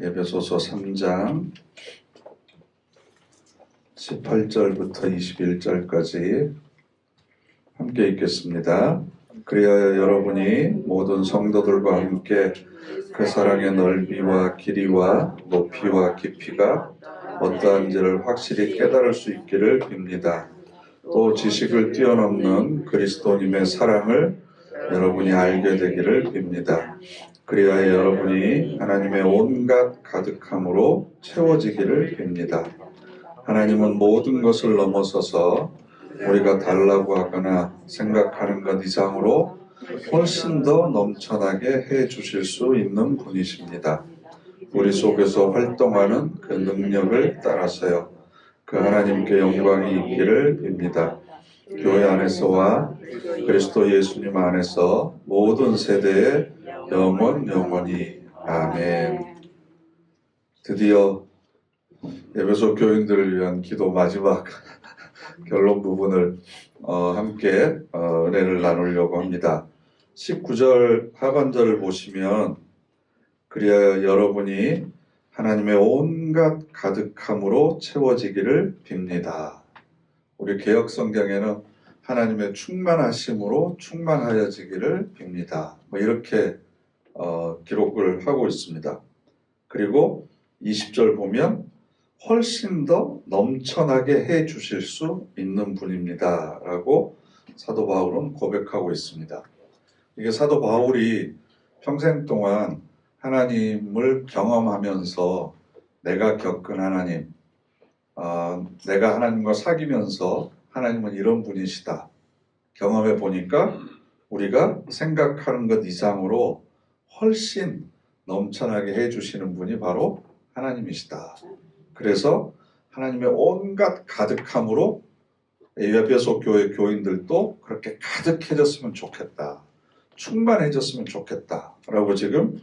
에베소서 3장 18절부터 21절까지 함께 읽겠습니다. 그리하여 여러분이 모든 성도들과 함께 그 사랑의 넓이와 길이와 높이와 깊이가 어떠한지를 확실히 깨달을 수 있기를 빕니다. 또 지식을 뛰어넘는 그리스도님의 사랑을 여러분이 알게 되기를 빕니다. 그리하여 여러분이 하나님의 온갖 가득함으로 채워지기를 빕니다. 하나님은 모든 것을 넘어서서 우리가 달라고 하거나 생각하는 것 이상으로 훨씬 더 넘쳐나게 해 주실 수 있는 분이십니다. 우리 속에서 활동하는 그 능력을 따라서요. 그 하나님께 영광이 있기를 빕니다. 교회 안에서와 그리스도 예수님 안에서 모든 세대에 영원히 아멘. 드디어 에베소 교인들을 위한 기도 마지막 결론 부분을 함께 은혜를 나누려고 합니다. 19절 하반절을 보시면 그리하여 여러분이 하나님의 온갖 가득함으로 채워지기를 빕니다. 우리 개역 성경에는 하나님의 충만하심으로 충만하여지기를 빕니다. 이렇게 기록을 하고 있습니다. 그리고 20절 보면 훨씬 더 넘쳐나게 해 주실 수 있는 분입니다. 라고 사도 바울은 고백하고 있습니다. 이게 사도 바울이 평생 동안 하나님을 경험하면서 내가 겪은 하나님, 내가 하나님과 사귀면서 하나님은 이런 분이시다. 경험해 보니까 우리가 생각하는 것 이상으로 훨씬 넘쳐나게 해주시는 분이 바로 하나님이시다. 그래서 하나님의 온갖 가득함으로 에베소 교회 교인들도 그렇게 가득해졌으면 좋겠다. 충만해졌으면 좋겠다. 라고 지금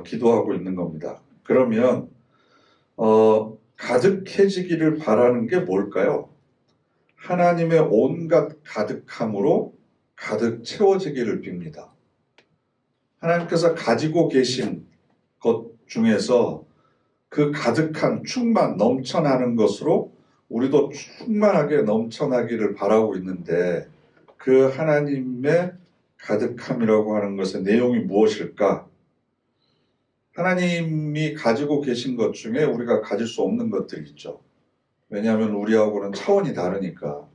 기도하고 있는 겁니다. 그러면 가득해지기를 바라는 게 뭘까요? 하나님의 온갖 가득함으로 가득 채워지기를 빕니다. 하나님께서 가지고 계신 것 중에서 그 가득한 충만 넘쳐나는 것으로 우리도 충만하게 넘쳐나기를 바라고 있는데 그 하나님의 가득함이라고 하는 것의 내용이 무엇일까? 하나님이 가지고 계신 것 중에 우리가 가질 수 없는 것들이 있죠. 왜냐하면 우리하고는 차원이 다르니까.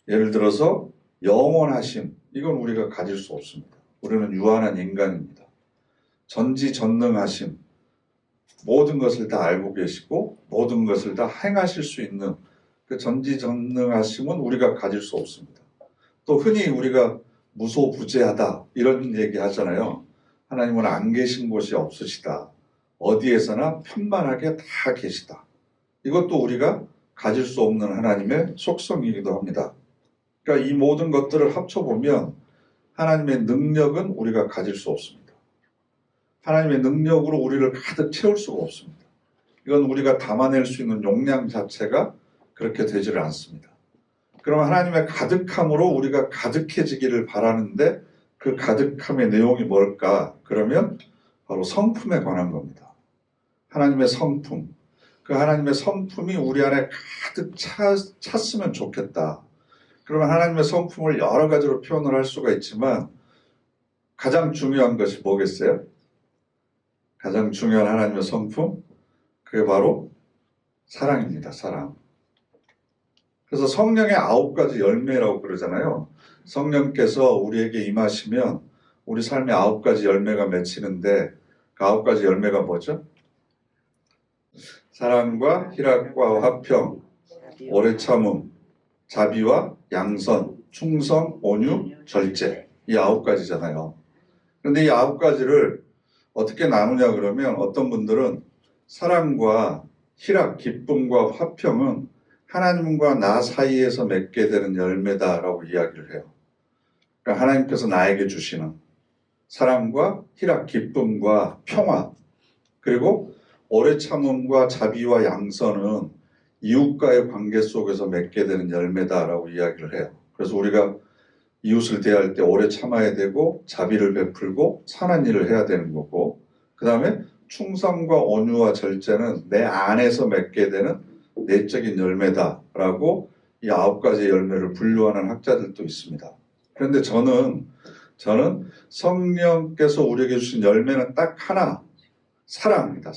예를 들어서 영원하심, 이건 우리가 가질 수 없습니다. 우리는 유한한 인간입니다. 전지전능하심, 모든 것을 다 알고 계시고 모든 것을 다 행하실 수 있는 그 전지전능하심은 우리가 가질 수 없습니다. 또 흔히 우리가 무소부재하다 이런 얘기 하잖아요. 하나님은 안 계신 곳이 없으시다. 어디에서나 편만하게 다 계시다. 이것도 우리가 가질 수 없는 하나님의 속성이기도 합니다. 그러니까 이 모든 것들을 합쳐보면 하나님의 능력은 우리가 가질 수 없습니다. 하나님의 능력으로 우리를 가득 채울 수가 없습니다. 이건 우리가 담아낼 수 있는 용량 자체가 그렇게 되지를 않습니다. 그러면 하나님의 가득함으로 우리가 가득해지기를 바라는데 그 가득함의 내용이 뭘까? 그러면 바로 성품에 관한 겁니다. 하나님의 성품. 그 하나님의 성품이 우리 안에 가득 찼으면 좋겠다. 그러면 하나님의 성품을 여러 가지로 표현을 할 수가 있지만 가장 중요한 것이 뭐겠어요? 가장 중요한 하나님의 성품? 그게 바로 사랑입니다. 사랑. 그래서 성령의 9가지 열매라고 그러잖아요. 성령께서 우리에게 임하시면 우리 삶에 9가지 열매가 맺히는데 그 9가지 열매가 뭐죠? 사랑과 희락과 화평, 오래 참음, 자비와 양선, 충성, 온유, 절제. 이 9가지잖아요. 그런데 이 9가지를 어떻게 나누냐 그러면 어떤 분들은 사랑과 희락, 기쁨과 화평은 하나님과 나 사이에서 맺게 되는 열매다라고 이야기를 해요. 그러니까 하나님께서 나에게 주시는 사랑과 희락, 기쁨과 평화, 그리고 오래 참음과 자비와 양선은 이웃과의 관계 속에서 맺게 되는 열매다라고 이야기를 해요. 그래서 우리가 이웃을 대할 때 오래 참아야 되고 자비를 베풀고 선한 일을 해야 되는 거고 그 다음에 충성과 온유와 절제는 내 안에서 맺게 되는 내적인 열매다라고 이 9가지 열매를 분류하는 학자들도 있습니다. 그런데 저는 성령께서 우리에게 주신 열매는 딱 하나, 사랑입니다.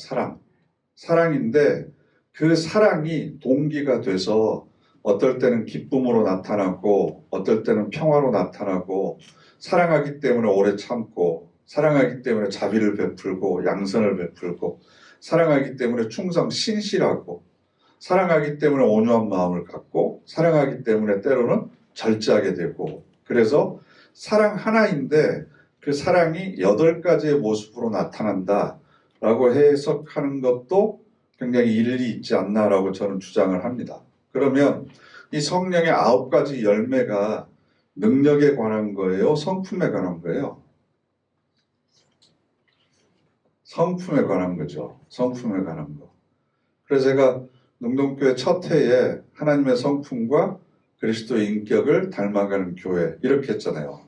사랑인데 그 사랑이 동기가 돼서 어떨 때는 기쁨으로 나타나고 어떨 때는 평화로 나타나고, 사랑하기 때문에 오래 참고, 사랑하기 때문에 자비를 베풀고 양선을 베풀고, 사랑하기 때문에 충성 신실하고, 사랑하기 때문에 온유한 마음을 갖고, 사랑하기 때문에 때로는 절제하게 되고, 그래서 사랑 하나인데 그 사랑이 8가지의 모습으로 나타난다라고 해석하는 것도 굉장히 일리 있지 않나라고 저는 주장을 합니다. 그러면 이 성령의 9가지 열매가 능력에 관한 거예요? 성품에 관한 거예요? 성품에 관한 거죠. 성품에 관한 거. 그래서 제가 능동교회 첫 해에 하나님의 성품과 그리스도의 인격을 닮아가는 교회 이렇게 했잖아요.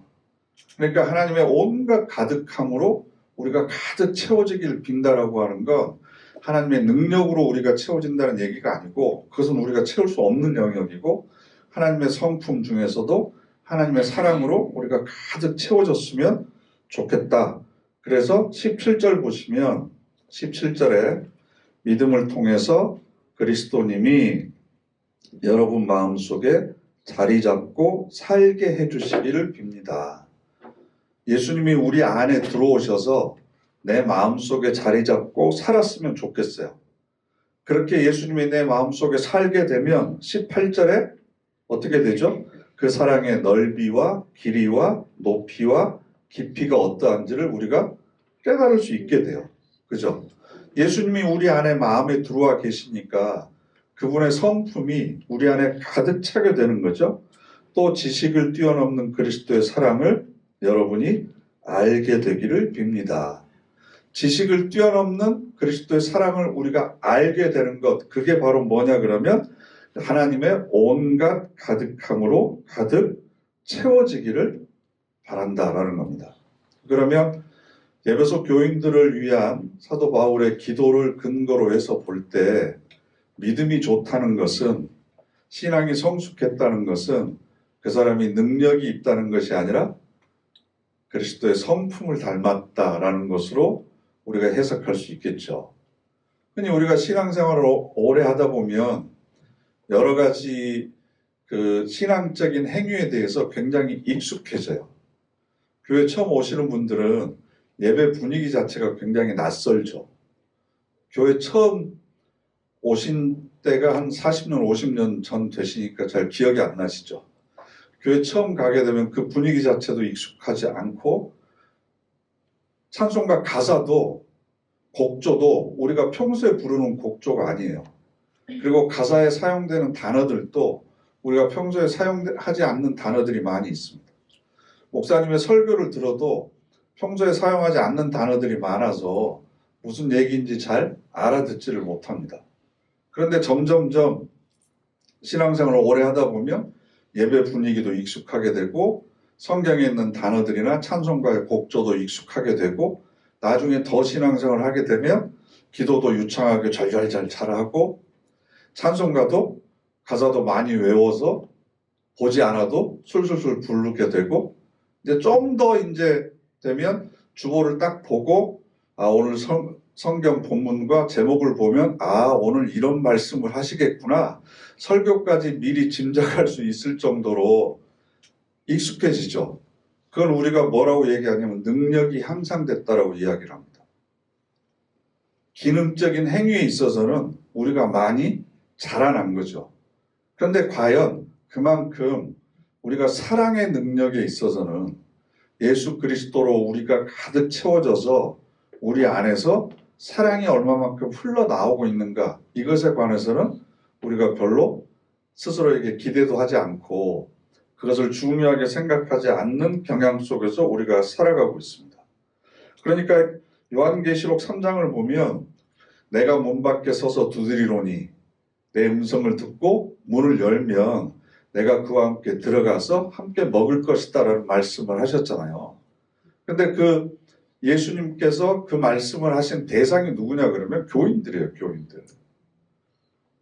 그러니까 하나님의 온갖 가득함으로 우리가 가득 채워지길 빈다라고 하는 건 하나님의 능력으로 우리가 채워진다는 얘기가 아니고, 그것은 우리가 채울 수 없는 영역이고, 하나님의 성품 중에서도 하나님의 사랑으로 우리가 가득 채워졌으면 좋겠다. 그래서 17절 보시면 17절에 믿음을 통해서 그리스도님이 여러분 마음속에 자리 잡고 살게 해주시기를 빕니다. 예수님이 우리 안에 들어오셔서 내 마음속에 자리 잡고 살았으면 좋겠어요. 그렇게 예수님이 내 마음속에 살게 되면 18절에 어떻게 되죠? 그 사랑의 넓이와 길이와 높이와 깊이가 어떠한지를 우리가 깨달을 수 있게 돼요. 그죠? 예수님이 우리 안에 마음에 들어와 계시니까 그분의 성품이 우리 안에 가득 차게 되는 거죠. 또 지식을 뛰어넘는 그리스도의 사랑을 여러분이 알게 되기를 빕니다. 지식을 뛰어넘는 그리스도의 사랑을 우리가 알게 되는 것, 그게 바로 뭐냐 그러면 하나님의 온갖 가득함으로 가득 채워지기를 바란다라는 겁니다. 그러면 에베소 교인들을 위한 사도 바울의 기도를 근거로 해서 볼 때 믿음이 좋다는 것은, 신앙이 성숙했다는 것은 그 사람이 능력이 있다는 것이 아니라 그리스도의 성품을 닮았다라는 것으로 우리가 해석할 수 있겠죠. 흔히 우리가 신앙생활을 오래 하다 보면 여러 가지 그 신앙적인 행위에 대해서 굉장히 익숙해져요. 교회 처음 오시는 분들은 예배 분위기 자체가 굉장히 낯설죠. 교회 처음 오신 때가 한 40년, 50년 전 되시니까 잘 기억이 안 나시죠. 교회 처음 가게 되면 그 분위기 자체도 익숙하지 않고, 찬송가 가사도 곡조도 우리가 평소에 부르는 곡조가 아니에요. 그리고 가사에 사용되는 단어들도 우리가 평소에 사용하지 않는 단어들이 많이 있습니다. 목사님의 설교를 들어도 평소에 사용하지 않는 단어들이 많아서 무슨 얘기인지 잘 알아듣지를 못합니다. 그런데 점점점 신앙생활을 오래 하다 보면 예배 분위기도 익숙하게 되고, 성경에 있는 단어들이나 찬송가의 곡조도 익숙하게 되고, 나중에 더 신앙생활을 하게 되면 기도도 유창하게 잘잘잘 잘하고, 찬송가도 가사도 많이 외워서 보지 않아도 술술술 부르게 되고, 이제 좀 더 이제 되면 주보를 딱 보고, 오늘 성경 본문과 제목을 보면 오늘 이런 말씀을 하시겠구나, 설교까지 미리 짐작할 수 있을 정도로 익숙해지죠. 그걸 우리가 뭐라고 얘기하냐면 능력이 향상됐다라고 이야기를 합니다. 기능적인 행위에 있어서는 우리가 많이 자라난 거죠. 그런데 과연 그만큼 우리가 사랑의 능력에 있어서는 예수 그리스도로 우리가 가득 채워져서 우리 안에서 사랑이 얼마만큼 흘러나오고 있는가, 이것에 관해서는 우리가 별로 스스로에게 기대도 하지 않고 그것을 중요하게 생각하지 않는 경향 속에서 우리가 살아가고 있습니다. 그러니까 요한계시록 3장을 보면 내가 문 밖에 서서 두드리노니 내 음성을 듣고 문을 열면 내가 그와 함께 들어가서 함께 먹을 것이다 라는 말씀을 하셨잖아요. 근데 그 예수님께서 그 말씀을 하신 대상이 누구냐 그러면 교인들이에요. 교인들.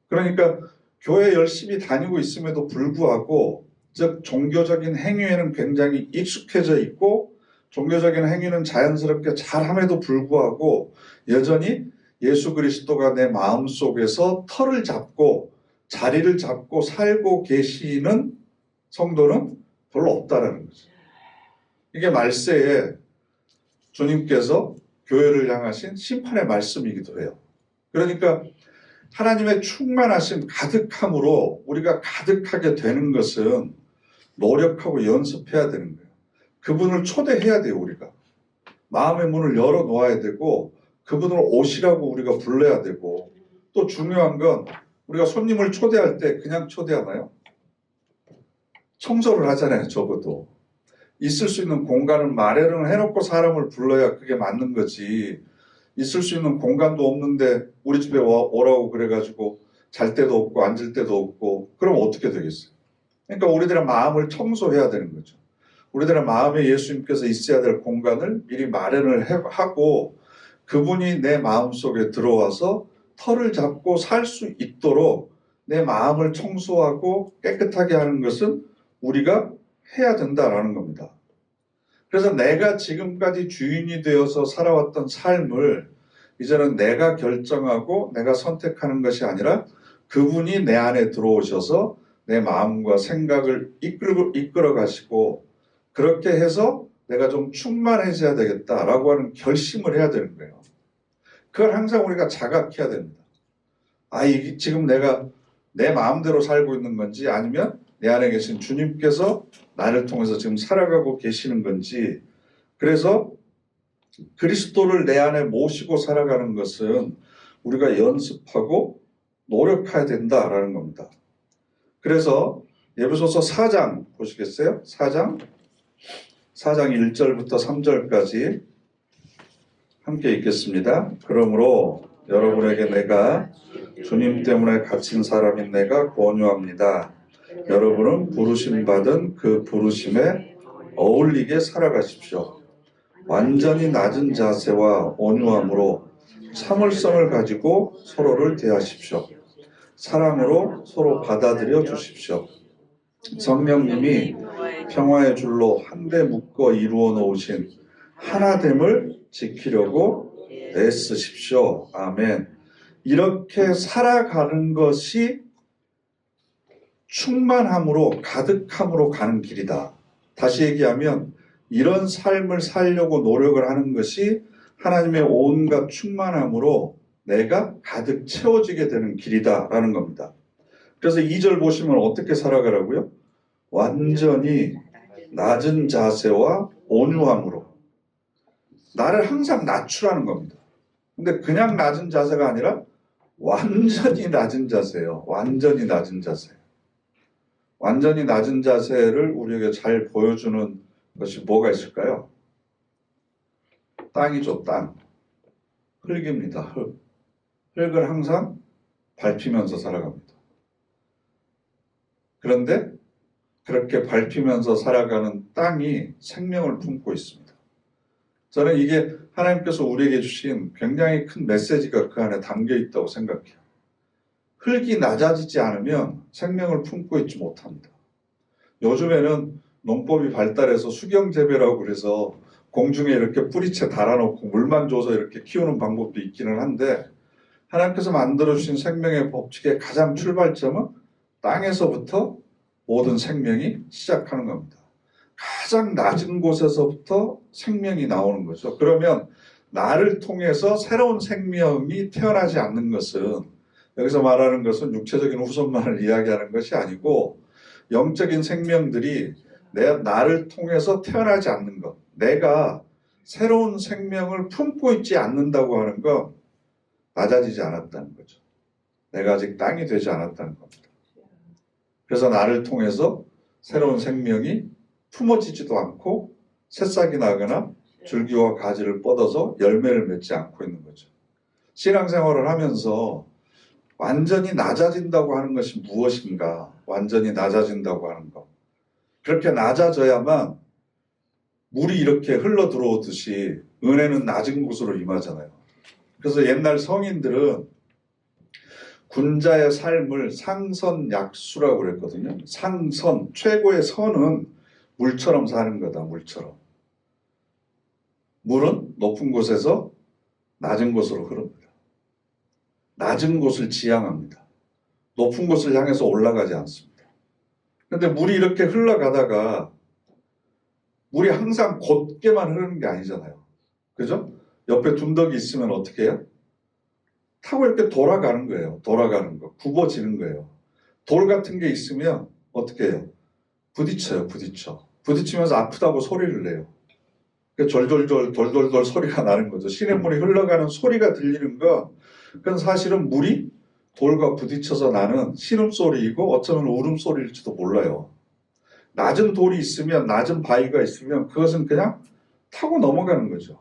그러니까 교회 열심히 다니고 있음에도 불구하고 즉 종교적인 행위에는 굉장히 익숙해져 있고 종교적인 행위는 자연스럽게 잘함에도 불구하고 여전히 예수 그리스도가 내 마음속에서 터를 잡고 자리를 잡고 살고 계시는 성도는 별로 없다라는 거죠. 이게 말세에 주님께서 교회를 향하신 심판의 말씀이기도 해요. 그러니까 하나님의 충만하심 가득함으로 우리가 가득하게 되는 것은 노력하고 연습해야 되는 거예요. 그분을 초대해야 돼요. 우리가 마음의 문을 열어놓아야 되고 그분을 오시라고 우리가 불러야 되고 또 중요한 건 우리가 손님을 초대할 때 그냥 초대하나요? 청소를 하잖아요. 적어도 있을 수 있는 공간을 마련을 해놓고 사람을 불러야 그게 맞는 거지. 있을 수 있는 공간도 없는데 우리 집에 오라고 그래가지고 잘 데도 없고 앉을 데도 없고 그럼 어떻게 되겠어요? 그러니까 우리들의 마음을 청소해야 되는 거죠. 우리들의 마음에 예수님께서 있어야 될 공간을 미리 마련을 하고 그분이 내 마음속에 들어와서 터를 잡고 살 수 있도록 내 마음을 청소하고 깨끗하게 하는 것은 우리가 해야 된다라는 겁니다. 그래서 내가 지금까지 주인이 되어서 살아왔던 삶을 이제는 내가 결정하고 내가 선택하는 것이 아니라 그분이 내 안에 들어오셔서 내 마음과 생각을 이끌어 가시고 그렇게 해서 내가 좀 충만해져야 되겠다라고 하는 결심을 해야 되는 거예요. 그걸 항상 우리가 자각해야 됩니다. 이게 지금 내가 내 마음대로 살고 있는 건지 아니면 내 안에 계신 주님께서 나를 통해서 지금 살아가고 계시는 건지. 그래서 그리스도를 내 안에 모시고 살아가는 것은 우리가 연습하고 노력해야 된다라는 겁니다. 그래서 에베소서 4장 보시겠어요? 4장 1절부터 3절까지 함께 읽겠습니다. 그러므로 여러분에게 내가 주님 때문에 갇힌 사람인 내가 권유합니다. 여러분은 부르심 받은 그 부르심에 어울리게 살아가십시오. 완전히 낮은 자세와 온유함으로 참을성을 가지고 서로를 대하십시오. 사랑으로 서로 받아들여 주십시오. 성령님이 평화의 줄로 한데 묶어 이루어 놓으신 하나됨을 지키려고 애쓰십시오. 아멘. 이렇게 살아가는 것이 충만함으로 가득함으로 가는 길이다. 다시 얘기하면 이런 삶을 살려고 노력을 하는 것이 하나님의 온갖 충만함으로 내가 가득 채워지게 되는 길이다라는 겁니다. 그래서 2절 보시면 어떻게 살아가라고요? 완전히 낮은 자세와 온유함으로. 나를 항상 낮추라는 겁니다. 근데 그냥 낮은 자세가 아니라 완전히 낮은 자세예요. 완전히 낮은 자세. 완전히 낮은 자세를 우리에게 잘 보여주는 것이 뭐가 있을까요? 땅이죠, 땅. 흙입니다, 흙. 흙을 항상 밟히면서 살아갑니다. 그런데 그렇게 밟히면서 살아가는 땅이 생명을 품고 있습니다. 저는 이게 하나님께서 우리에게 주신 굉장히 큰 메시지가 그 안에 담겨 있다고 생각해요. 흙이 낮아지지 않으면 생명을 품고 있지 못합니다. 요즘에는 농법이 발달해서 수경재배라고 그래서 공중에 이렇게 뿌리채 달아놓고 물만 줘서 이렇게 키우는 방법도 있기는 한데 하나님께서 만들어주신 생명의 법칙의 가장 출발점은 땅에서부터 모든 생명이 시작하는 겁니다. 가장 낮은 곳에서부터 생명이 나오는 거죠. 그러면 나를 통해서 새로운 생명이 태어나지 않는 것은 여기서 말하는 것은 육체적인 후손만을 이야기하는 것이 아니고 영적인 생명들이 나를 통해서 태어나지 않는 것, 내가 새로운 생명을 품고 있지 않는다고 하는 건 낮아지지 않았다는 거죠. 내가 아직 땅이 되지 않았다는 겁니다. 그래서 나를 통해서 새로운 생명이 품어지지도 않고 새싹이 나거나 줄기와 가지를 뻗어서 열매를 맺지 않고 있는 거죠. 신앙생활을 하면서 완전히 낮아진다고 하는 것이 무엇인가? 완전히 낮아진다고 하는 것. 그렇게 낮아져야만 물이 이렇게 흘러 들어오듯이 은혜는 낮은 곳으로 임하잖아요. 그래서 옛날 성인들은 군자의 삶을 상선약수라고 그랬거든요. 상선, 최고의 선은 물처럼 사는 거다, 물처럼. 물은 높은 곳에서 낮은 곳으로 흐릅니다. 낮은 곳을 지향합니다. 높은 곳을 향해서 올라가지 않습니다. 그런데 물이 이렇게 흘러가다가 물이 항상 곧게만 흐르는 게 아니잖아요. 그죠? 옆에 둔덕이 있으면 어떻게 해요? 타고 이렇게 돌아가는 거예요. 돌아가는 거. 굽어지는 거예요. 돌 같은 게 있으면 어떻게 해요? 부딪혀요. 부딪혀. 부딪히면서 아프다고 소리를 내요. 졸졸졸 돌돌돌 소리가 나는 거죠. 시냇물이 흘러가는 소리가 들리는 건 그건 사실은 물이 돌과 부딪혀서 나는 신음소리이고 어쩌면 울음소리일지도 몰라요. 낮은 돌이 있으면, 낮은 바위가 있으면 그것은 그냥 타고 넘어가는 거죠.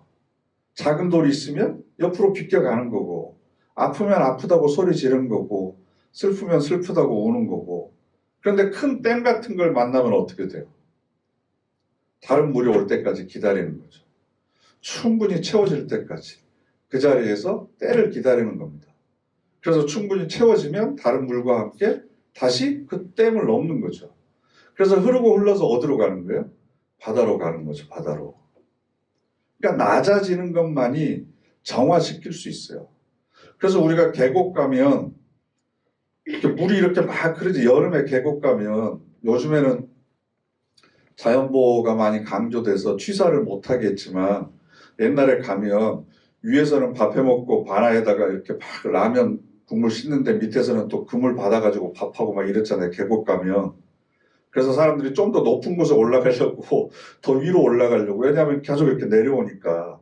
작은 돌이 있으면 옆으로 비껴가는 거고, 아프면 아프다고 소리 지르는 거고, 슬프면 슬프다고 우는 거고. 그런데 큰 댐 같은 걸 만나면 어떻게 돼요? 다른 물이 올 때까지 기다리는 거죠. 충분히 채워질 때까지 그 자리에서 때를 기다리는 겁니다. 그래서 충분히 채워지면 다른 물과 함께 다시 그 댐을 넘는 거죠. 그래서 흐르고 흘러서 어디로 가는 거예요? 바다로 가는 거죠. 바다로. 그러니까 낮아지는 것만이 정화시킬 수 있어요. 그래서 우리가 계곡 가면 이렇게 물이 이렇게 막 흐르지. 여름에 계곡 가면 요즘에는 자연보호가 많이 강조돼서 취사를 못하겠지만 옛날에 가면 위에서는 밥 해먹고 바나에다가 이렇게 막 라면 국물 씻는데 밑에서는 또 그물 받아가지고 밥하고 막 이랬잖아요. 계곡 가면. 그래서 사람들이 좀 더 높은 곳에 올라가려고 더 위로 올라가려고. 왜냐하면 계속 이렇게 내려오니까.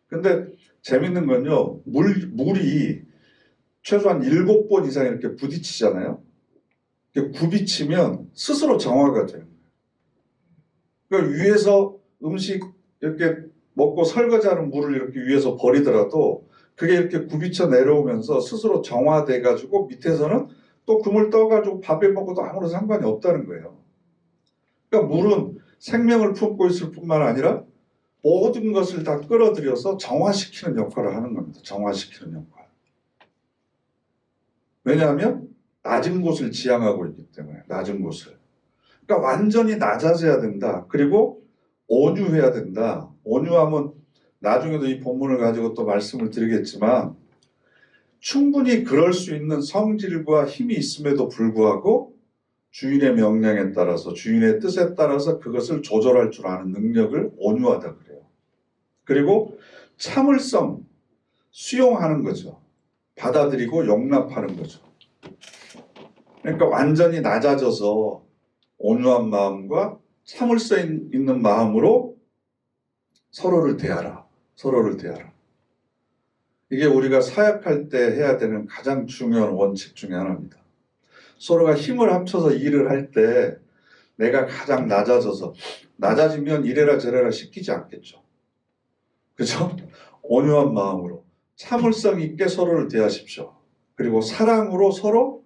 근데 재밌는 건요. 물이 최소한 7번 이상 이렇게 부딪히잖아요. 굽이치면 스스로 정화가 돼요. 그러니까 위에서 음식 이렇게 먹고 설거지하는 물을 이렇게 위에서 버리더라도 그게 이렇게 굽이쳐 내려오면서 스스로 정화돼 가지고 밑에서는 또 그물 떠가지고 밥에 먹어도 아무런 상관이 없다는 거예요. 그러니까 물은 생명을 품고 있을 뿐만 아니라 모든 것을 다 끌어들여서 정화시키는 역할을 하는 겁니다. 정화시키는 역할. 왜냐하면 낮은 곳을 지향하고 있기 때문에. 낮은 곳을. 그러니까 완전히 낮아져야 된다. 그리고 온유해야 된다. 온유함은 나중에도 이 본문을 가지고 또 말씀을 드리겠지만 충분히 그럴 수 있는 성질과 힘이 있음에도 불구하고 주인의 명령에 따라서 주인의 뜻에 따라서 그것을 조절할 줄 아는 능력을 온유하다 그래요. 그리고 참을성, 수용하는 거죠. 받아들이고 용납하는 거죠. 그러니까 완전히 낮아져서 온유한 마음과 참을성 있는 마음으로 서로를 대하라. 서로를 대하라. 이게 우리가 사역할 때 해야 되는 가장 중요한 원칙 중에 하나입니다. 서로가 힘을 합쳐서 일을 할 때 내가 가장 낮아지면 이래라 저래라 시키지 않겠죠. 그죠? 온유한 마음으로 참을성 있게 서로를 대하십시오. 그리고 사랑으로 서로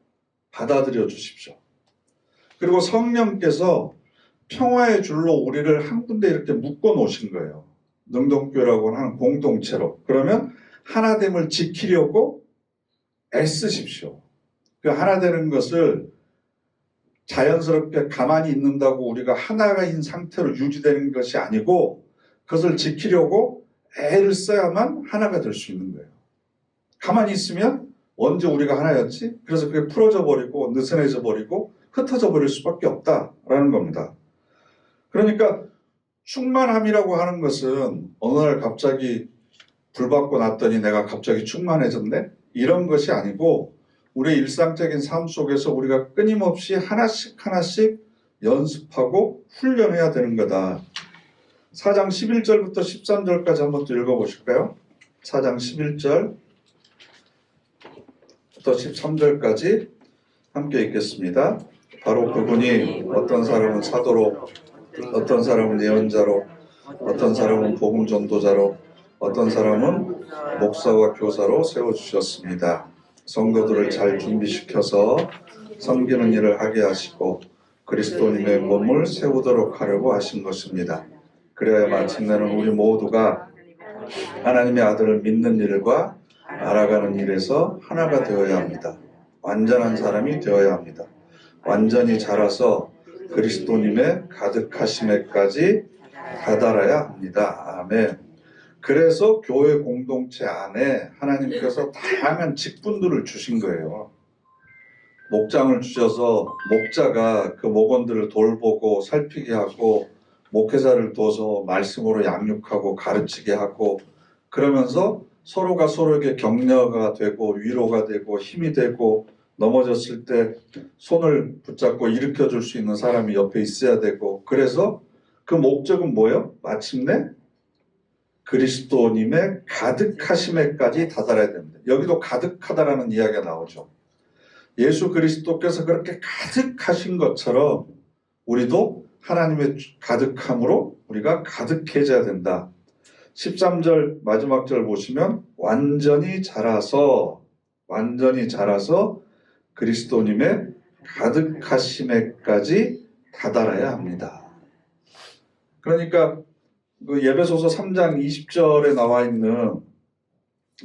받아들여 주십시오. 그리고 성령께서 평화의 줄로 우리를 한 군데 이렇게 묶어 놓으신 거예요. 능동교회라고 하는 공동체로. 그러면 하나됨을 지키려고 애쓰십시오. 그 하나 되는 것을 자연스럽게 가만히 있는다고 우리가 하나인 상태로 유지되는 것이 아니고 그것을 지키려고 애를 써야만 하나가 될 수 있는 거예요. 가만히 있으면 언제 우리가 하나였지? 그래서 그게 풀어져 버리고 느슨해져 버리고 흩어져 버릴 수밖에 없다라는 겁니다. 그러니까 충만함이라고 하는 것은 어느 날 갑자기 불 받고 났더니 내가 갑자기 충만해졌네? 이런 것이 아니고 우리의 일상적인 삶 속에서 우리가 끊임없이 하나씩 연습하고 훈련해야 되는 거다. 4장 11절부터 13절까지 한번 또 읽어보실까요? 4장 11절부터 13절까지 함께 읽겠습니다. 바로 그분이 어떤 사람은 사도로, 어떤 사람은 예언자로, 어떤 사람은 복음 전도자로, 어떤 사람은 목사와 교사로 세워주셨습니다. 성도들을 잘 준비시켜서 섬기는 일을 하게 하시고 그리스도님의 몸을 세우도록 하려고 하신 것입니다. 그래야 마침내는 우리 모두가 하나님의 아들을 믿는 일과 알아가는 일에서 하나가 되어야 합니다. 완전한 사람이 되어야 합니다. 완전히 자라서 그리스도님의 가득하심에까지 다다라야 합니다. 아멘. 그래서 교회 공동체 안에 하나님께서 다양한 직분들을 주신 거예요. 목장을 주셔서 목자가 그 목원들을 돌보고 살피게 하고, 목회자를 둬서 말씀으로 양육하고 가르치게 하고, 그러면서 서로가 서로에게 격려가 되고 위로가 되고 힘이 되고, 넘어졌을 때 손을 붙잡고 일으켜 줄 수 있는 사람이 옆에 있어야 되고, 그래서 그 목적은 뭐예요? 마침내 그리스도님의 가득하심에까지 다다라야 됩니다. 여기도 가득하다라는 이야기가 나오죠. 예수 그리스도께서 그렇게 가득하신 것처럼 우리도 하나님의 가득함으로 우리가 가득해져야 된다. 13절 마지막 절 보시면 완전히 자라서 그리스도님의 가득하심에까지 다다라야 합니다. 그러니까 그 예배소서 3장 20절에 나와 있는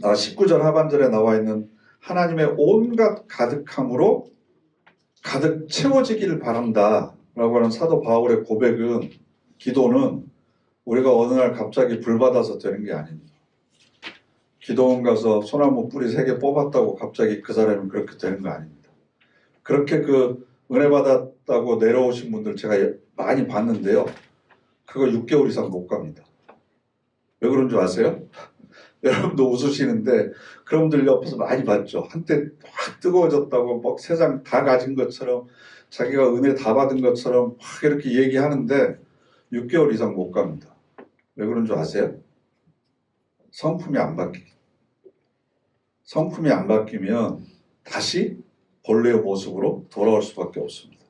19절 하반절에 나와 있는 하나님의 온갖 가득함으로 가득 채워지기를 바란다 라고 하는 사도 바울의 고백은, 기도는 우리가 어느 날 갑자기 불 받아서 되는 게 아닙니다. 기도원 가서 소나무 뿌리 3개 뽑았다고 갑자기 그 사람이 그렇게 되는 거 아닙니다. 그렇게 그 은혜 받았다고 내려오신 분들 제가 많이 봤는데요, 그거 6개월 이상 못 갑니다. 왜 그런 줄 아세요? 여러분도 웃으시는데 그런 분들 옆에서 많이 봤죠. 한때 확 뜨거워졌다고 막 세상 다 가진 것처럼, 자기가 은혜 다 받은 것처럼 막 이렇게 얘기하는데 6개월 이상 못 갑니다. 왜 그런 줄 아세요? 성품이 안 바뀌기. 성품이 안 바뀌면 다시 본래의 모습으로 돌아올 수밖에 없습니다.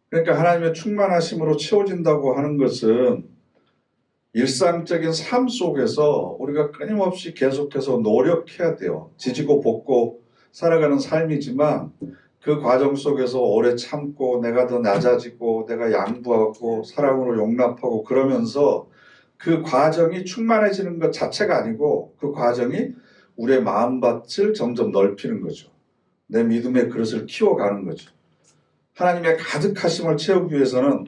그러니까 하나님의 충만하심으로 채워진다고 하는 것은 일상적인 삶 속에서 우리가 끊임없이 계속해서 노력해야 돼요. 지지고 볶고 살아가는 삶이지만 그 과정 속에서 오래 참고 내가 더 낮아지고 내가 양보하고 사랑으로 용납하고 그러면서 그 과정이 충만해지는 것 자체가 아니고, 그 과정이 우리의 마음밭을 점점 넓히는 거죠. 내 믿음의 그릇을 키워가는 거죠. 하나님의 가득하심을 채우기 위해서는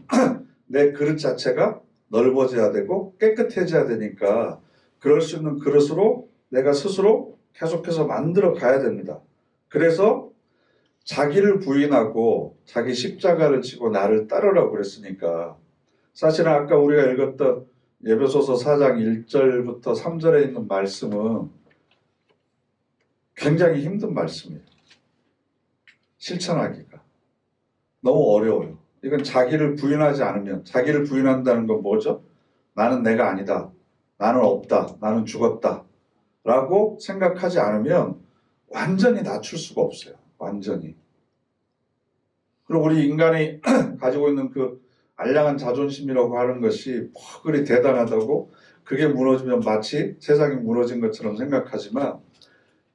내 그릇 자체가 넓어져야 되고 깨끗해져야 되니까, 그럴 수 있는 그릇으로 내가 스스로 계속해서 만들어 가야 됩니다. 그래서 자기를 부인하고 자기 십자가를 지고 나를 따르라고 그랬으니까, 사실은 아까 우리가 읽었던 예배소서 4장 1절부터 3절에 있는 말씀은 굉장히 힘든 말씀이에요. 실천하기가 너무 어려워요. 이건 자기를 부인하지 않으면, 자기를 부인한다는 건 뭐죠? 나는 내가 아니다, 나는 없다, 나는 죽었다 라고 생각하지 않으면 완전히 낮출 수가 없어요. 완전히. 그리고 우리 인간이 가지고 있는 그 알량한 자존심이라고 하는 것이 그리 대단하다고, 그게 무너지면 마치 세상이 무너진 것처럼 생각하지만,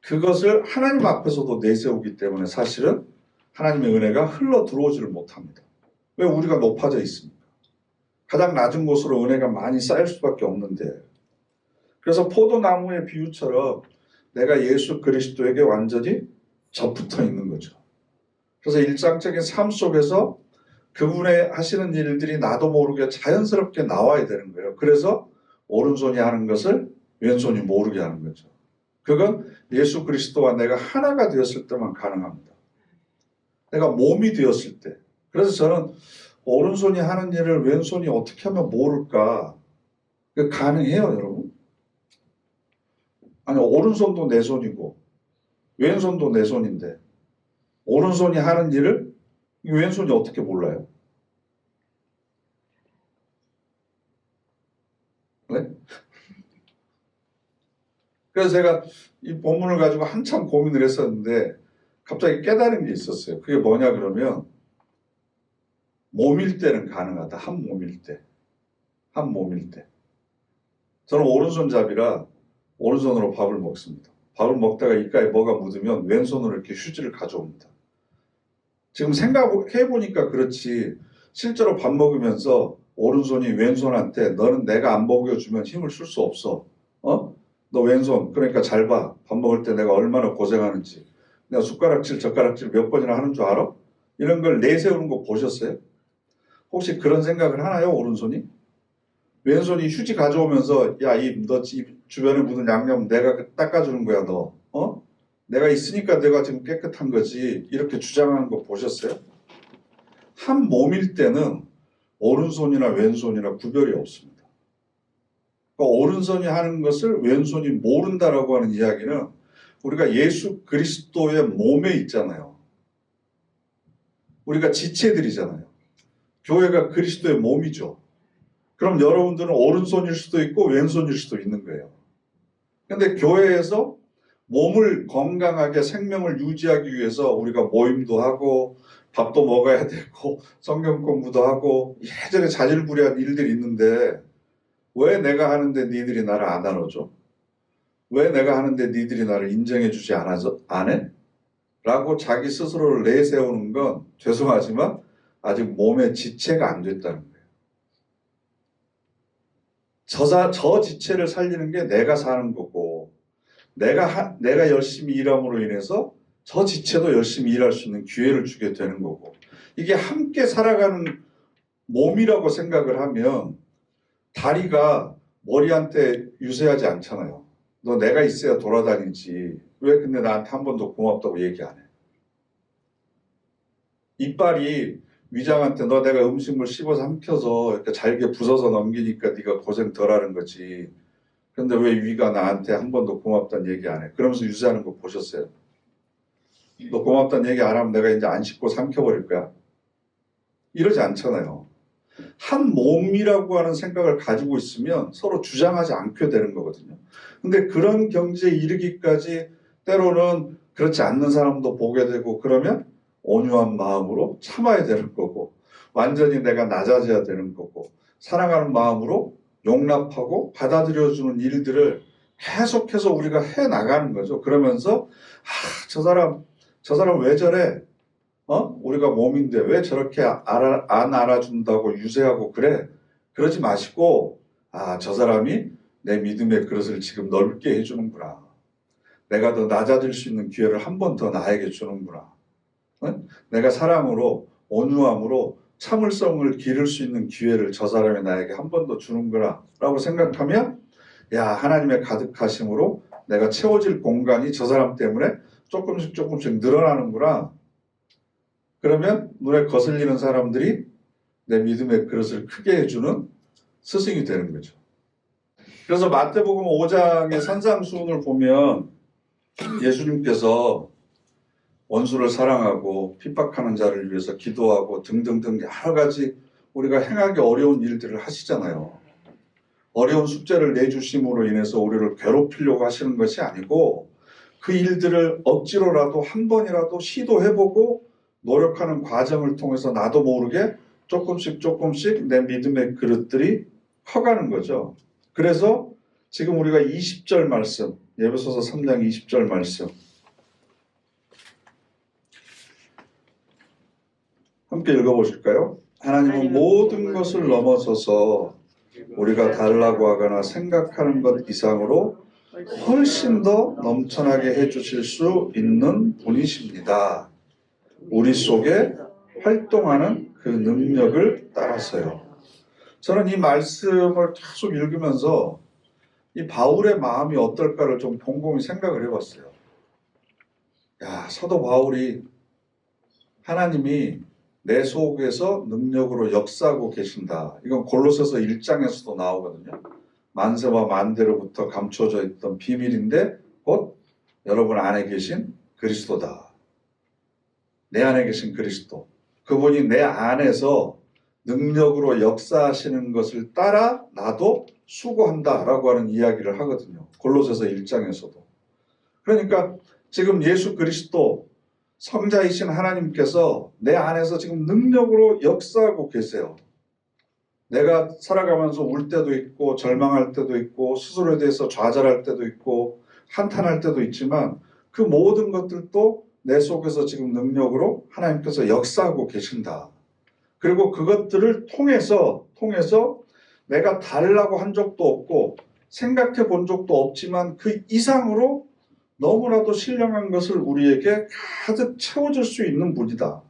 그것을 하나님 앞에서도 내세우기 때문에 사실은 하나님의 은혜가 흘러 들어오지를 못합니다. 왜? 우리가 높아져 있습니까? 가장 낮은 곳으로 은혜가 많이 쌓일 수밖에 없는데. 그래서 포도나무의 비유처럼 내가 예수 그리스도에게 완전히 접붙어 있는 거죠. 그래서 일상적인 삶 속에서 그분의 하시는 일들이 나도 모르게 자연스럽게 나와야 되는 거예요. 그래서 오른손이 하는 것을 왼손이 모르게 하는 거죠. 그건 예수 그리스도와 내가 하나가 되었을 때만 가능합니다. 내가 몸이 되었을 때. 그래서 저는 오른손이 하는 일을 왼손이 어떻게 하면 모를까? 가능해요, 여러분. 아니, 오른손도 내 손이고 왼손도 내 손인데 오른손이 하는 일을 왼손이 어떻게 몰라요? 네? 그래서 제가 이 본문을 가지고 한참 고민을 했었는데 갑자기 깨달은 게 있었어요. 그게 뭐냐 그러면, 몸일 때는 가능하다. 한 몸일 때. 한 몸일 때. 저는 오른손잡이라 오른손으로 밥을 먹습니다. 밥을 먹다가 입가에 뭐가 묻으면 왼손으로 이렇게 휴지를 가져옵니다. 지금 생각해보니까 그렇지, 실제로 밥 먹으면서 오른손이 왼손한테 너는 내가 안 먹여주면 힘을 쓸 수 없어. 너 왼손 그러니까 잘 봐. 밥 먹을 때 내가 얼마나 고생하는지. 내가 숟가락질 젓가락질 몇 번이나 하는 줄 알아? 이런 걸 내세우는 거 보셨어요? 혹시 그런 생각을 하나요? 오른손이? 왼손이 휴지 가져오면서 야, 너 주변에 묻은 양념 내가 닦아주는 거야, 너. 내가 있으니까 내가 지금 깨끗한 거지. 이렇게 주장하는 거 보셨어요? 한 몸일 때는 오른손이나 왼손이나 구별이 없습니다. 그러니까 오른손이 하는 것을 왼손이 모른다라고 하는 이야기는 우리가 예수 그리스도의 몸에 있잖아요. 우리가 지체들이잖아요. 교회가 그리스도의 몸이죠. 그럼 여러분들은 오른손일 수도 있고 왼손일 수도 있는 거예요. 근데 교회에서 몸을 건강하게 생명을 유지하기 위해서 우리가 모임도 하고 밥도 먹어야 되고 성경 공부도 하고 예전에 자질구레한 일들이 있는데 왜 내가 하는데 니들이 나를 안 알아줘? 왜 내가 하는데 니들이 나를 인정해 주지 안 해? 라고 자기 스스로를 내세우는 건 죄송하지만 아직 몸의 지체가 안 됐다는 거예요. 저 지체를 살리는 게 내가 사는 거고 내가 열심히 일함으로 인해서 저 지체도 열심히 일할 수 있는 기회를 주게 되는 거고 이게 함께 살아가는 몸이라고 생각을 하면 다리가 머리한테 유세하지 않잖아요. 너 내가 있어야 돌아다니지. 왜 근데 나한테 한 번도 고맙다고 얘기 안 해? 이빨이 위장한테 너 내가 음식물 씹어 삼켜서 이렇게 잘게 부숴서 넘기니까 네가 고생 덜 하는 거지. 그런데 왜 위가 나한테 한 번도 고맙다는 얘기 안 해? 그러면서 유세하는 거 보셨어요? 너 고맙다는 얘기 안 하면 내가 이제 안 씹고 삼켜버릴 거야. 이러지 않잖아요. 한 몸이라고 하는 생각을 가지고 있으면 서로 주장하지 않게 되는 거거든요. 근데 그런 경지에 이르기까지 때로는 그렇지 않는 사람도 보게 되고 그러면 온유한 마음으로 참아야 되는 거고 완전히 내가 낮아져야 되는 거고 사랑하는 마음으로 용납하고 받아들여주는 일들을 계속해서 우리가 해나가는 거죠. 그러면서 저 사람 왜 저래? 우리가 몸인데 왜 저렇게 안 알아준다고 유세하고 그래? 그러지 마시고 저 사람이 내 믿음의 그릇을 지금 넓게 해주는구나. 내가 더 낮아질 수 있는 기회를 한 번 더 나에게 주는구나. 내가 사랑으로 온유함으로 참을성을 기를 수 있는 기회를 저 사람이 나에게 한 번 더 주는구나 라고 생각하면 하나님의 가득하심으로 내가 채워질 공간이 저 사람 때문에 조금씩 늘어나는구나. 그러면 눈에 거슬리는 사람들이 내 믿음의 그릇을 크게 해주는 스승이 되는 거죠. 그래서 마태복음 5장의 산상수훈을 보면 예수님께서 원수를 사랑하고 핍박하는 자를 위해서 기도하고 등등등 여러 가지 우리가 행하기 어려운 일들을 하시잖아요. 어려운 숙제를 내주심으로 인해서 우리를 괴롭히려고 하시는 것이 아니고 그 일들을 억지로라도 한 번이라도 시도해보고 노력하는 과정을 통해서 나도 모르게 조금씩 내 믿음의 그릇들이 커가는 거죠. 그래서 지금 우리가 20절 말씀, 에베소서 3장 20절 말씀 함께 읽어보실까요? 하나님은 모든 것을 넘어서서 우리가 달라고 하거나 생각하는 것 이상으로 훨씬 더 넘쳐나게 해주실 수 있는 분이십니다. 우리 속에 활동하는 그 능력을 따라서요. 저는 이 말씀을 계속 읽으면서 이 바울의 마음이 어떨까를 좀 곰곰이 생각을 해봤어요. 사도 바울이 하나님이 내 속에서 능력으로 역사하고 계신다. 이건 골로새서 1장에서도 나오거든요. 만세와 만대로부터 감춰져 있던 비밀인데 곧 여러분 안에 계신 그리스도다. 내 안에 계신 그리스도. 그분이 내 안에서 능력으로 역사하시는 것을 따라 나도 수고한다라고 하는 이야기를 하거든요. 골로새서 1장에서도. 그러니까 지금 예수 그리스도 성자이신 하나님께서 내 안에서 지금 능력으로 역사하고 계세요. 내가 살아가면서 울 때도 있고 절망할 때도 있고 스스로에 대해서 좌절할 때도 있고 한탄할 때도 있지만 그 모든 것들도 내 속에서 지금 능력으로 하나님께서 역사하고 계신다. 그리고 그것들을 통해서 통해서 내가 달라고 한 적도 없고 생각해 본 적도 없지만 그 이상으로 너무나도 신령한 것을 우리에게 가득 채워줄 수 있는 분이다.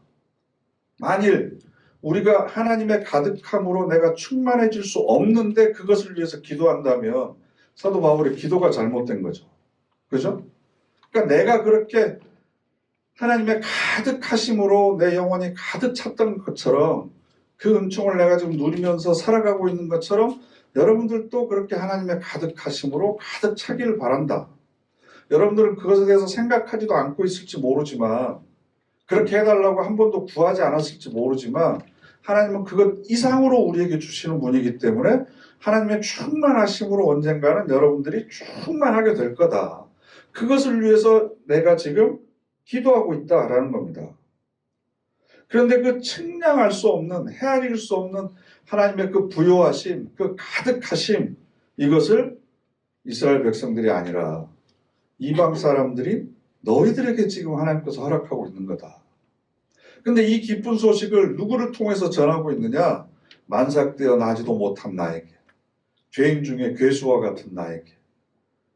만일 우리가 하나님의 가득함으로 내가 충만해질 수 없는데 그것을 위해서 기도한다면 사도 바울의 기도가 잘못된 거죠. 그죠? 그러니까 내가 그렇게 하나님의 가득하심으로 내 영혼이 가득 찼던 것처럼 그 은총을 내가 지금 누리면서 살아가고 있는 것처럼 여러분들도 그렇게 하나님의 가득하심으로 가득 차기를 바란다. 여러분들은 그것에 대해서 생각하지도 않고 있을지 모르지만 그렇게 해달라고 한 번도 구하지 않았을지 모르지만 하나님은 그것 이상으로 우리에게 주시는 분이기 때문에 하나님의 충만하심으로 언젠가는 여러분들이 충만하게 될 거다. 그것을 위해서 내가 지금 기도하고 있다라는 겁니다. 그런데 그 측량할 수 없는, 헤아릴 수 없는 하나님의 그 부요하심, 그 가득하심, 이것을 이스라엘 백성들이 아니라 이방 사람들이 너희들에게 지금 하나님께서 허락하고 있는 거다. 근데 이 기쁜 소식을 누구를 통해서 전하고 있느냐? 만삭되어 나지도 못한 나에게, 죄인 중에 괴수와 같은 나에게,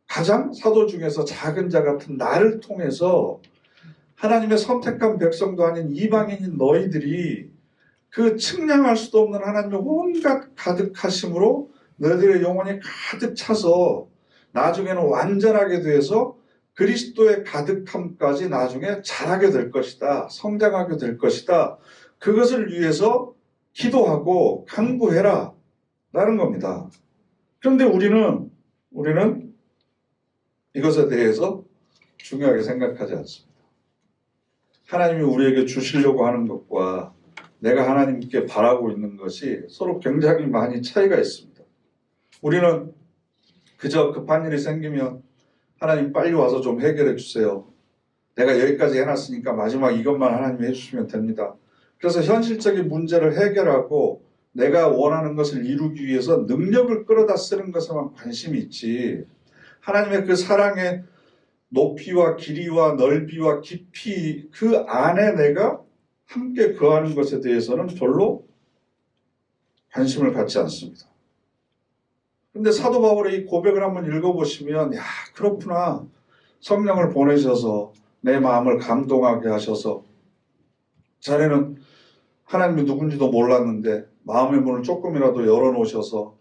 가장 사도 중에서 작은 자 같은 나를 통해서 하나님의 선택한 백성도 아닌 이방인인 너희들이 그 측량할 수도 없는 하나님의 온갖 가득하심으로 너희들의 영혼이 가득 차서 나중에는 완전하게 돼서 그리스도의 가득함까지 나중에 자라게 될 것이다. 성장하게 될 것이다. 그것을 위해서 기도하고 간구해라 라는 겁니다. 그런데 우리는 이것에 대해서 중요하게 생각하지 않습니다. 하나님이 우리에게 주시려고 하는 것과 내가 하나님께 바라고 있는 것이 서로 굉장히 많이 차이가 있습니다. 우리는 그저 급한 일이 생기면 하나님 빨리 와서 좀 해결해 주세요. 내가 여기까지 해놨으니까 마지막 이것만 하나님이 해주시면 됩니다. 그래서 현실적인 문제를 해결하고 내가 원하는 것을 이루기 위해서 능력을 끌어다 쓰는 것에만 관심이 있지, 하나님의 그 사랑의 높이와 길이와 넓이와 깊이 그 안에 내가 함께 거하는 것에 대해서는 별로 관심을 갖지 않습니다. 근데 사도 바울의 이 고백을 한번 읽어보시면, 야, 그렇구나. 성령을 보내셔서 내 마음을 감동하게 하셔서, 자네는 하나님이 누군지도 몰랐는데 마음의 문을 조금이라도 열어놓으셔서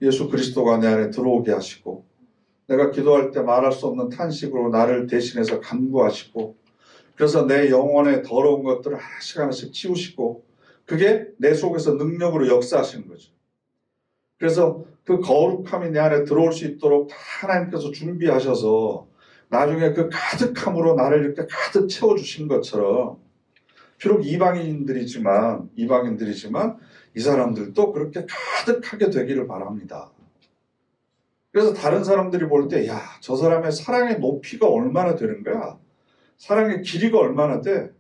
예수 그리스도가 내 안에 들어오게 하시고, 내가 기도할 때 말할 수 없는 탄식으로 나를 대신해서 간구하시고, 그래서 내 영혼의 더러운 것들을 하나씩 하나씩 치우시고, 그게 내 속에서 능력으로 역사하시는 거죠. 그래서 그 거룩함이 내 안에 들어올 수 있도록 다 하나님께서 준비하셔서 나중에 그 가득함으로 나를 이렇게 가득 채워주신 것처럼, 비록 이방인들이지만 이 사람들도 그렇게 가득하게 되기를 바랍니다. 그래서 다른 사람들이 볼 때, 야, 저 사람의 사랑의 높이가 얼마나 되는 거야? 사랑의 길이가 얼마나 돼?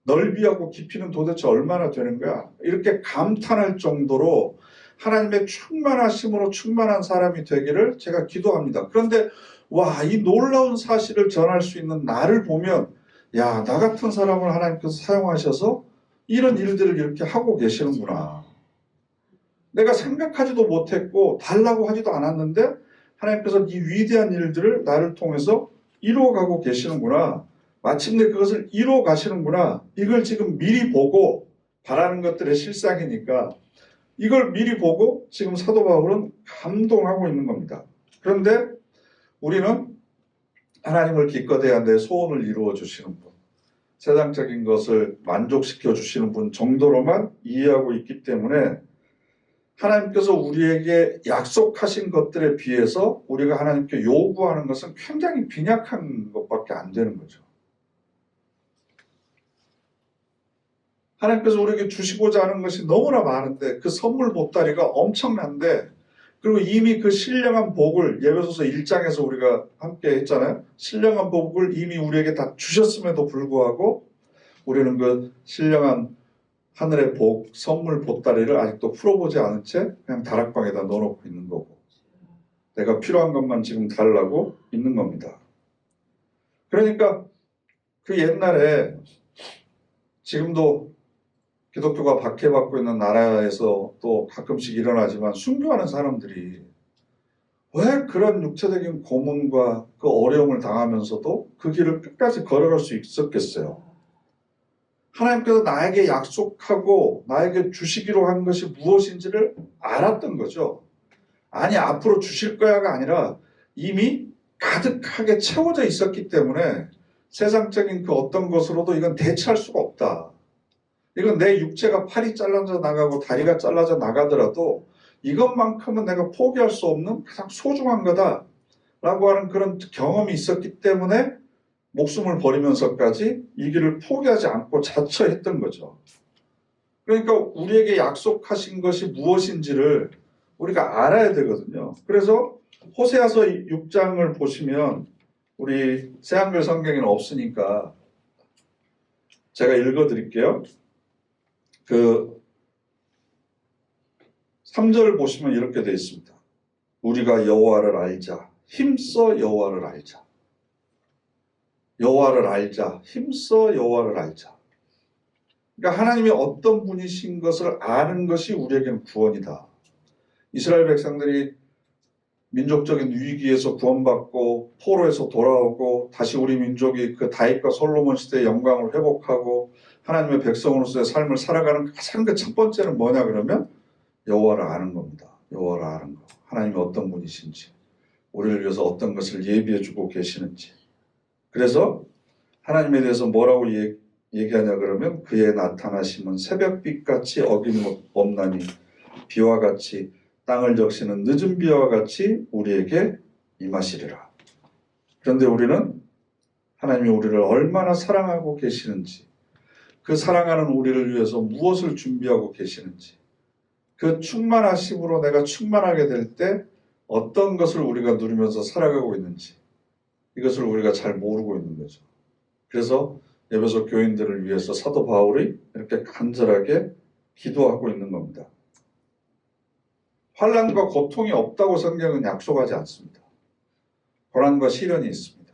넓이하고 깊이는 도대체 얼마나 되는 거야? 이렇게 감탄할 정도로 하나님의 충만하심으로 충만한 사람이 되기를 제가 기도합니다. 그런데 와, 이 놀라운 사실을 전할 수 있는 나를 보면, 야, 나 같은 사람을 하나님께서 사용하셔서 이런 일들을 이렇게 하고 계시는구나. 내가 생각하지도 못했고 달라고 하지도 않았는데 하나님께서 이 위대한 일들을 나를 통해서 이루어가고 계시는구나. 마침내 그것을 이루어 가시는구나. 이걸 지금 미리 보고, 바라는 것들의 실상이니까 이걸 미리 보고 지금 사도 바울은 감동하고 있는 겁니다. 그런데 우리는 하나님을 기껏해야 내 소원을 이루어 주시는 분, 세상적인 것을 만족시켜 주시는 분 정도로만 이해하고 있기 때문에 하나님께서 우리에게 약속하신 것들에 비해서 우리가 하나님께 요구하는 것은 굉장히 빈약한 것밖에 안 되는 거죠. 하나님께서 우리에게 주시고자 하는 것이 너무나 많은데, 그 선물 보따리가 엄청난데, 그리고 이미 그 신령한 복을 예배소서 1장에서 우리가 함께 했잖아요. 신령한 복을 이미 우리에게 다 주셨음에도 불구하고 우리는 그 신령한 하늘의 복, 선물 보따리를 아직도 풀어보지 않은 채 그냥 다락방에다 넣어놓고 있는 거고, 내가 필요한 것만 지금 달라고 있는 겁니다. 그러니까 그 옛날에, 지금도 기독교가 박해받고 있는 나라에서 또 가끔씩 일어나지만 순교하는 사람들이 왜 그런 육체적인 고문과 그 어려움을 당하면서도 그 길을 끝까지 걸어갈 수 있었겠어요? 하나님께서 나에게 약속하고 나에게 주시기로 한 것이 무엇인지를 알았던 거죠. 아니, 앞으로 주실 거야가 아니라 이미 가득하게 채워져 있었기 때문에 세상적인 그 어떤 것으로도 이건 대체할 수가 없다. 이건 내 육체가 팔이 잘라져 나가고 다리가 잘라져 나가더라도 이것만큼은 내가 포기할 수 없는 가장 소중한 거다라고 하는 그런 경험이 있었기 때문에 목숨을 버리면서까지 이 길을 포기하지 않고 자처했던 거죠. 그러니까 우리에게 약속하신 것이 무엇인지를 우리가 알아야 되거든요. 그래서 호세아서 6장을 보시면 우리 새한글 성경에는 없으니까 제가 읽어드릴게요. 그 3절을 보시면 이렇게 되어 있습니다. 우리가 여호와를 알자. 힘써 여호와를 알자. 여호와를 알자. 힘써 여호와를 알자. 그러니까 하나님이 어떤 분이신 것을 아는 것이 우리에게는 구원이다. 이스라엘 백성들이 민족적인 위기에서 구원받고 포로에서 돌아오고 다시 우리 민족이 그 다윗과 솔로몬 시대의 영광을 회복하고 하나님의 백성으로서의 삶을 살아가는 가장 그 첫 번째는 뭐냐 그러면 여호와를 아는 겁니다. 여호와를 아는 거. 하나님이 어떤 분이신지, 우리를 위해서 어떤 것을 예비해 주고 계시는지. 그래서 하나님에 대해서 뭐라고 얘기하냐 그러면 그의 나타나심은 새벽빛같이 어김없나니 비와 같이 땅을 적시는 늦은 비와 같이 우리에게 임하시리라. 그런데 우리는 하나님이 우리를 얼마나 사랑하고 계시는지, 그 사랑하는 우리를 위해서 무엇을 준비하고 계시는지, 그 충만하심으로 내가 충만하게 될 때 어떤 것을 우리가 누리면서 살아가고 있는지, 이것을 우리가 잘 모르고 있는 거죠. 그래서 에베소 교인들을 위해서 사도 바울이 이렇게 간절하게 기도하고 있는 겁니다. 환난과 고통이 없다고 성경은 약속하지 않습니다. 고난과 시련이 있습니다.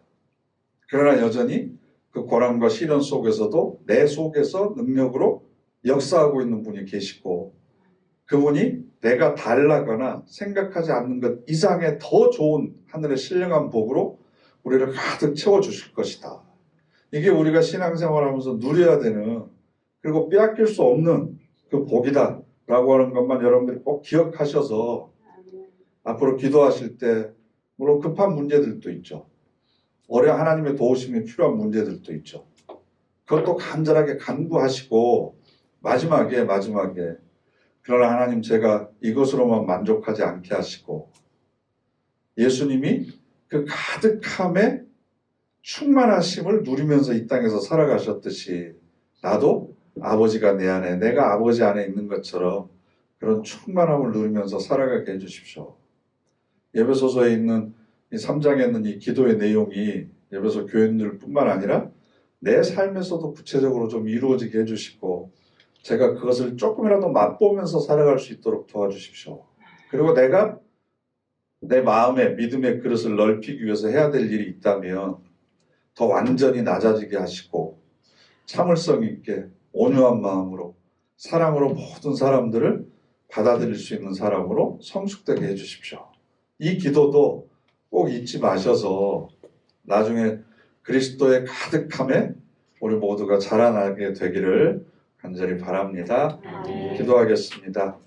그러나 여전히 그 고난과 시련 속에서도 내 속에서 능력으로 역사하고 있는 분이 계시고 그분이 내가 달라거나 생각하지 않는 것 이상의 더 좋은 하늘의 신령한 복으로 우리를 가득 채워주실 것이다. 이게 우리가 신앙생활하면서 누려야 되는 그리고 빼앗길 수 없는 그 복이다 라고 하는 것만 여러분들이 꼭 기억하셔서 앞으로 기도하실 때 물론 급한 문제들도 있죠. 하나님의 도우심이 필요한 문제들도 있죠. 그것도 간절하게 간구하시고 마지막에 그러나 하나님 제가 이것으로만 만족하지 않게 하시고 예수님이 그 가득함의 충만하심을 누리면서 이 땅에서 살아가셨듯이 나도 아버지가 내 안에 내가 아버지 안에 있는 것처럼 그런 충만함을 누리면서 살아가게 해주십시오. 에베소서에 있는 이 3장에 있는 이 기도의 내용이 에베소 교인들 뿐만 아니라 내 삶에서도 구체적으로 좀 이루어지게 해주시고 제가 그것을 조금이라도 맛보면서 살아갈 수 있도록 도와주십시오. 그리고 내가 내 마음의 믿음의 그릇을 넓히기 위해서 해야 될 일이 있다면 더 완전히 낮아지게 하시고 참을성 있게 온유한 마음으로 사랑으로 모든 사람들을 받아들일 수 있는 사람으로 성숙되게 해주십시오. 이 기도도 꼭 잊지 마셔서 나중에 그리스도의 가득함에 우리 모두가 자라나게 되기를 간절히 바랍니다. 기도하겠습니다.